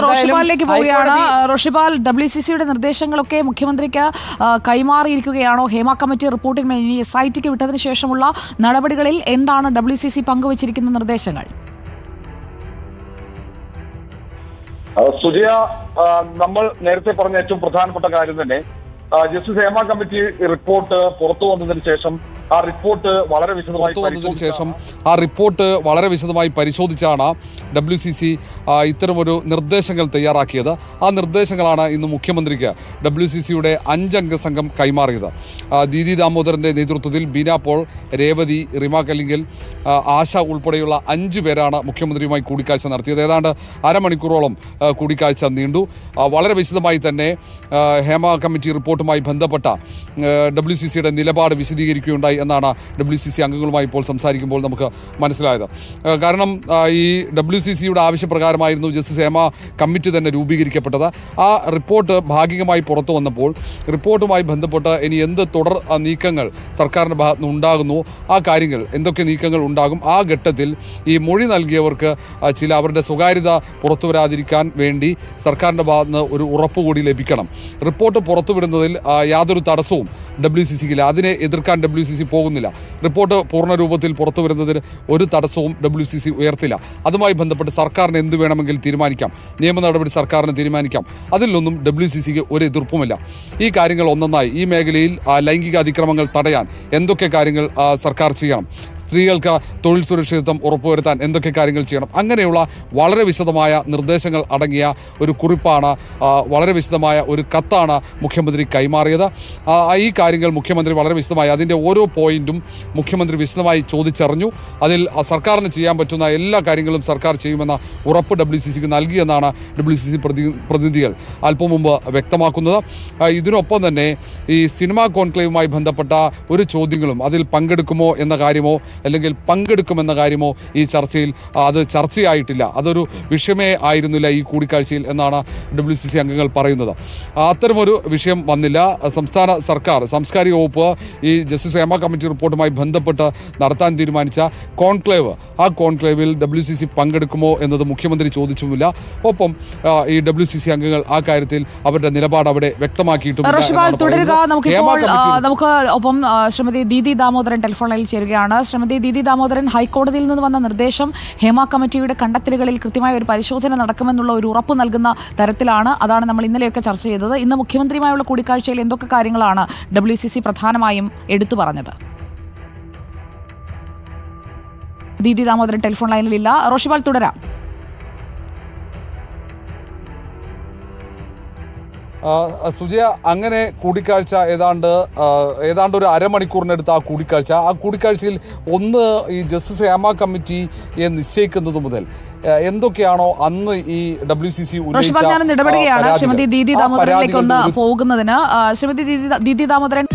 റോഷിപാലിലേക്ക് പോവുകയാണ്. റോഷിപാൽ, WCCയുടെ നിർദ്ദേശങ്ങളൊക്കെ മുഖ്യമന്ത്രിക്ക് കൈമാറിയിരിക്കുകയാണോ? ഹേമ കമ്മിറ്റി റിപ്പോർട്ടിന്മേൽ SITക്ക് വിട്ടതിന് ശേഷമുള്ള നടപടികളിൽ എന്താണ് WCC പങ്കുവച്ചിരിക്കുന്ന നിർദ്ദേശങ്ങൾ? സുജയ, നമ്മൾ നേരത്തെ പറഞ്ഞ ഏറ്റവും പ്രധാനപ്പെട്ട കാര്യം തന്നെ ജസ്റ്റിസ് ഹേമ കമ്മിറ്റി റിപ്പോർട്ട് പുറത്തു വന്നതിന് ശേഷം ആ റിപ്പോർട്ട് വളരെ വിശദമായി പരിശോധിച്ചാണ് WCC ഇത്തരമൊരു നിർദ്ദേശങ്ങൾ തയ്യാറാക്കിയത്. ആ നിർദ്ദേശങ്ങളാണ് ഇന്ന് മുഖ്യമന്ത്രിക്ക് WCCയുടെ 5 അംഗ സംഘം കൈമാറിയത്. ദീദി ദാമോദരന്റെ നേതൃത്വത്തിൽ ബീന പോൾ, രേവതി, റിമ കല്ലിങ്കൽ, ആശ ഉൾപ്പെടെയുള്ള 5 പേരാണ് മുഖ്യമന്ത്രിയുമായി കൂടിക്കാഴ്ച നടത്തിയത്. ഏതാണ്ട് അരമണിക്കൂറോളം കൂടിക്കാഴ്ച നീണ്ടു. വളരെ വിശദമായി തന്നെ ഹേമ കമ്മിറ്റി റിപ്പോർട്ടുമായി ബന്ധപ്പെട്ട WCCയുടെ നിലപാട് വിശദീകരിക്കുകയുണ്ടായി എന്നാണ് WCC അംഗങ്ങളുമായി ഇപ്പോൾ സംസാരിക്കുമ്പോൾ നമുക്ക് മനസ്സിലായത്. കാരണം ഈ WCCയുടെ ആവശ്യപ്രകാരമായിരുന്നു ജസ്റ്റിസ് ഹേമ കമ്മിറ്റി തന്നെ രൂപീകരിക്കപ്പെട്ടത്. ആ റിപ്പോർട്ട് ഭാഗികമായി പുറത്തു വന്നപ്പോൾ റിപ്പോർട്ടുമായി ബന്ധപ്പെട്ട് ഇനി എന്ത് തുടർ നീക്കങ്ങൾ സർക്കാരിൻ്റെ ഭാഗത്ത് നിന്ന് ഉണ്ടാകുന്നു, ആ കാര്യങ്ങൾ എന്തൊക്കെ നീക്കങ്ങൾ ഉണ്ടാകും, ആ ഘട്ടത്തിൽ ഈ മൊഴി നൽകിയവർക്ക് ചില അവരുടെ സ്വകാര്യത പുറത്തു വരാതിരിക്കാൻ വേണ്ടി സർക്കാരിൻ്റെ ഭാഗത്ത് നിന്ന് ഒരു ഉറപ്പ് കൂടി ലഭിക്കണം. റിപ്പോർട്ട് പുറത്തുവിടുന്നതിൽ യാതൊരു തടസ്സവും WCCക്കില്ല. അതിനെ എതിർക്കാൻ WCC പോകുന്നില്ല. റിപ്പോർട്ട് പൂർണ്ണ രൂപത്തിൽ പുറത്തു വരുന്നതിന് ഒരു തടസ്സവും WCC ഉയർത്തില്ല. അതുമായി ബന്ധപ്പെട്ട് സർക്കാരിന് എന്ത് വേണമെങ്കിൽ തീരുമാനിക്കാം, നിയമ നടപടി സർക്കാരിന് തീരുമാനിക്കാം. അതിലൊന്നും WCCക്ക് ഒരു എതിർപ്പുമില്ല. ഈ കാര്യങ്ങൾ ഒന്നൊന്നായി ഈ മേഖലയിൽ ലൈംഗിക അതിക്രമങ്ങൾ തടയാൻ എന്തൊക്കെ കാര്യങ്ങൾ സർക്കാർ ചെയ്യണം, സ്ത്രീകൾക്ക് തൊഴിൽ സുരക്ഷിതത്വം ഉറപ്പുവരുത്താൻ എന്തൊക്കെ കാര്യങ്ങൾ ചെയ്യണം, അങ്ങനെയുള്ള വളരെ വിശദമായ നിർദ്ദേശങ്ങൾ അടങ്ങിയ ഒരു കുറിപ്പാണ്, വളരെ വിശദമായ ഒരു കത്താണ് മുഖ്യമന്ത്രി കൈമാറിയത്. ഈ കാര്യങ്ങൾ മുഖ്യമന്ത്രി വളരെ വിശദമായി അതിൻ്റെ ഓരോ പോയിന്റും മുഖ്യമന്ത്രി വിശദമായി ചോദിച്ചറിഞ്ഞു. അതിൽ സർക്കാരിന് ചെയ്യാൻ പറ്റുന്ന എല്ലാ കാര്യങ്ങളും സർക്കാർ ചെയ്യുമെന്ന ഉറപ്പ് WCCക്ക് നൽകിയെന്നാണ് WCC പ്രതിനിധികൾ അല്പം മുമ്പ് വ്യക്തമാക്കുന്നത്. ഇതിനൊപ്പം തന്നെ ഈ സിനിമാ കോൺക്ലേവുമായി ബന്ധപ്പെട്ട ഒരു ചോദ്യങ്ങളും അതിൽ പങ്കെടുക്കുമോ എന്ന കാര്യമോ അല്ലെങ്കിൽ പങ്കെടുക്കുമെന്ന കാര്യമോ ഈ ചർച്ചയിൽ അത് ചർച്ചയായിട്ടില്ല. അതൊരു വിഷയമേ ആയിരുന്നില്ല ഈ കൂടിക്കാഴ്ചയിൽ എന്നാണ് WCC അംഗങ്ങൾ പറയുന്നത്. അത്തരമൊരു വിഷയം വന്നില്ല. സംസ്ഥാന സർക്കാർ സാംസ്കാരിക വകുപ്പ് ഈ ജസ്റ്റിസ് ഹേമ കമ്മിറ്റി റിപ്പോർട്ടുമായി ബന്ധപ്പെട്ട് നടത്താൻ തീരുമാനിച്ച കോൺക്ലേവ്, ആ കോൺക്ലേവിൽ WCC പങ്കെടുക്കുമോ എന്നത് മുഖ്യമന്ത്രി ചോദിച്ചുമില്ല. ഒപ്പം ഈ WCC അംഗങ്ങൾ ആ കാര്യത്തിൽ അവരുടെ നിലപാട് അവിടെ വ്യക്തമാക്കിയിട്ടുമില്ല. നമുക്ക് ഒപ്പം ശ്രീമതി ദീദി ദാമോദരൻ ടെലിഫോൺ ലൈനിൽ ചേരുകയാണ്. ശ്രീമതി ദീദി ദാമോദരൻ, ഹൈക്കോടതിയിൽ നിന്ന് വന്ന നിർദ്ദേശം ഹേമ കമ്മിറ്റിയുടെ കണ്ടെത്തലുകളിൽ കൃത്യമായ ഒരു പരിശോധന നടക്കുമെന്നുള്ള ഒരു ഉറപ്പ് നൽകുന്ന തരത്തിലാണ്. അതാണ് നമ്മൾ ഇന്നലെയൊക്കെ ചർച്ച ചെയ്തത്. ഇന്ന് മുഖ്യമന്ത്രിയുമായുള്ള കൂടിക്കാഴ്ചയിൽ എന്തൊക്കെ കാര്യങ്ങളാണ് WCC പ്രധാനമായും എടുത്തു പറഞ്ഞത്? ദീദി ദാമോദരൻ ടെലിഫോൺ ലൈനിലില്ല. റോഷിപാൽ, തുടരാം. സുജയ, അങ്ങനെ കൂടിക്കാഴ്ച ഏതാണ്ട് ഒരു അരമണിക്കൂറിനടുത്ത് ആ കൂടിക്കാഴ്ചയിൽ ഒന്ന് ഈ ജസ്റ്റിസ് ഹേമ കമ്മിറ്റിയെ നിശ്ചയിക്കുന്നത് മുതൽ എന്തൊക്കെയാണോ അന്ന് ഈ WCC ഇടപെടുകയാണ് ശ്രീമതി ദീദി ദാമോദരനിലേക്ക് ഒന്ന് പോകുന്നതിന്. ശ്രീമതി ദീദി ദാമോദരൻ,